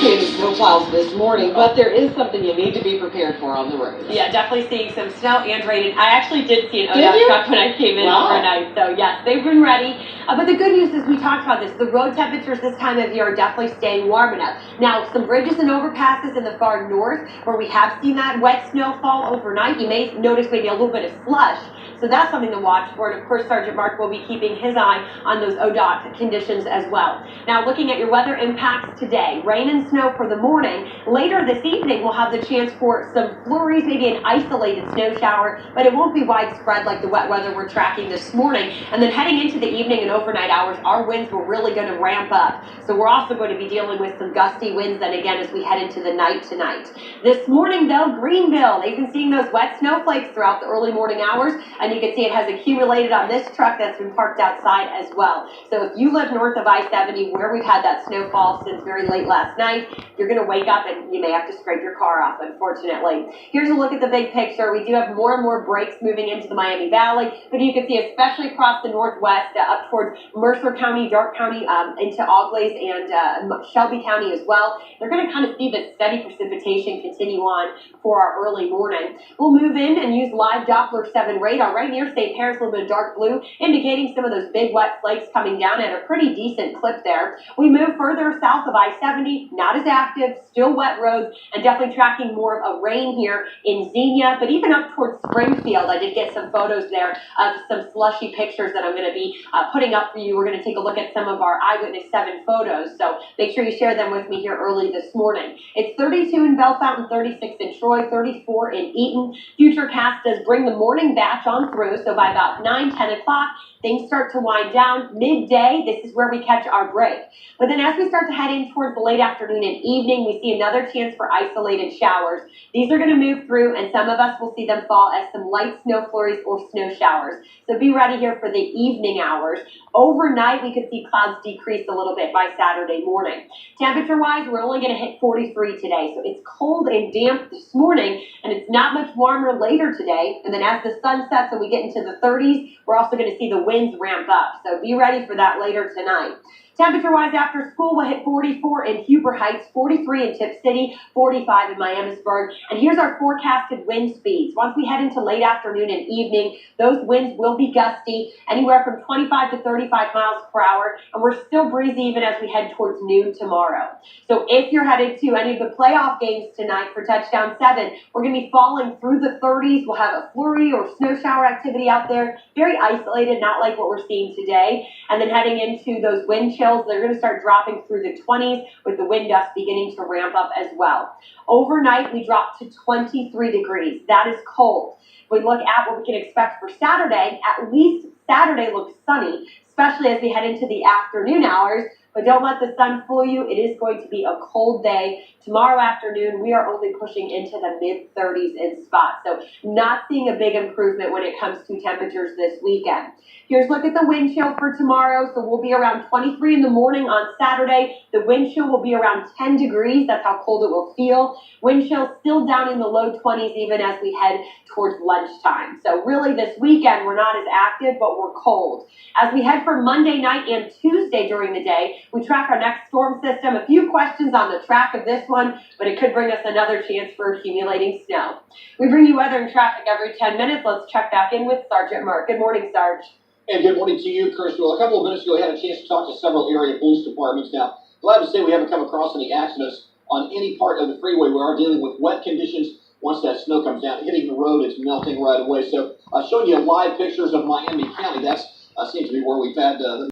anticipating snowfalls this morning, but there is something you need to be prepared for on the road. Yeah, definitely seeing some snow and rain. I actually did see an ODOT truck when I came in overnight, so yes, they've been ready. But the good news is we talked about this. The road temperatures this time of year are definitely staying warm enough. Now, some bridges and overpasses in the far north where we have seen that wet snowfall overnight, you may notice maybe a little bit of slush. So that's something to watch for. And of course, Sergeant Mark will be keeping his eye on those ODOT conditions as well. Now, looking at your weather impacts today, rain and snow for the morning. Later this evening, we'll have the chance for some flurries, maybe an isolated snow shower, but it won't be widespread like the wet weather we're tracking this morning. And then heading into the evening and overnight hours, our winds were really going to ramp up. So we're also going to be dealing with some gusty winds then again as we head into the night tonight. This morning, though, Greenville, they've been seeing those wet snowflakes throughout the early morning hours, and you can see it has accumulated on this truck that's been parked outside as well. So if you live north of I-70 where we've had that snowfall since very late last night, you're going to wake up and you may have to scrape your car off, unfortunately. Here's a look at the big picture. We do have more and more breaks moving into the Miami Valley, but you can see especially across the northwest up towards Mercer County, Darke County, into Auglaize and Shelby County as well. They're going to kind of see the steady precipitation continue on for our early morning. We'll move in and use live Doppler 7 radar right near St. Paris, a little bit of dark blue, indicating some of those big wet flakes coming down at a pretty decent clip there. We move further south of I-70, not as active, still wet roads, and definitely tracking more of a rain here in Xenia, but even up towards Springfield, I did get some photos there of some slushy pictures that I'm going to be putting up for you. We're going to take a look at some of our Eyewitness 7 photos, so make sure you share them with me here early this morning. It's 32 in Bellefontaine, 36 in Troy, 34 in Eaton. Futurecast does bring the morning batch on through, so by about 9, 10 o'clock, things start to wind down. Midday, this is where we catch our break. But then as we start to head in towards the late afternoon and evening, we see another chance for isolated showers. These are going to move through, and some of us will see them fall as some light snow flurries or snow showers. So be ready here for the evening hours. Overnight, we could see clouds decrease a little bit by Saturday morning. Temperature-wise, we're only going to hit 43 today, so it's cold and damp this morning, and it's not much warmer later today. And then as the sun sets and we get into the 30s, we're also going to see the winds ramp up. So be ready for that later tonight. Temperature-wise, after school, we'll hit 44 in Huber Heights, 43 in Tip City, 45 in Miamisburg. And here's our forecasted wind speeds. Once we head into late afternoon and evening, those winds will be gusty, anywhere from 25 to 35 miles per hour. And we're still breezy even as we head towards noon tomorrow. So if you're headed to any of the playoff games tonight for Touchdown 7, we're going to be falling through the 30s. We'll have a flurry or snow shower activity out there. Very isolated, not like what we're seeing today. And then heading into those wind chills, they're going to start dropping through the 20s with the wind gusts beginning to ramp up as well. Overnight, we drop to 23 degrees. That is cold. If we look at what we can expect for Saturday, at least Saturday looks sunny, especially as we head into the afternoon hours. But don't let the sun fool you. It is going to be a cold day. Tomorrow afternoon, we are only pushing into the mid-30s in spots. So not seeing a big improvement when it comes to temperatures this weekend. Here's a look at the wind chill for tomorrow. So we'll be around 23 in the morning on Saturday. The wind chill will be around 10 degrees. That's how cold it will feel. Wind chill still down in the low 20s even as we head towards lunchtime. So really this weekend, we're not as active, but we're cold. As we head for Monday night and Tuesday during the day, we track our next storm system. A few questions on the track of this one, but it could bring us another chance for accumulating snow. We bring you weather and traffic every 10 minutes. Let's check back in with Sergeant Mark. Good morning, Sarge. And good morning to you, Kiristie. Well, a couple of minutes ago, I had a chance to talk to several area police departments. Now, glad to say we haven't come across any accidents on any part of the freeway. We are dealing with wet conditions. Once that snow comes down, hitting the road, it's melting right away. So, showing you live pictures of Miami County. That's seems to be where we've had the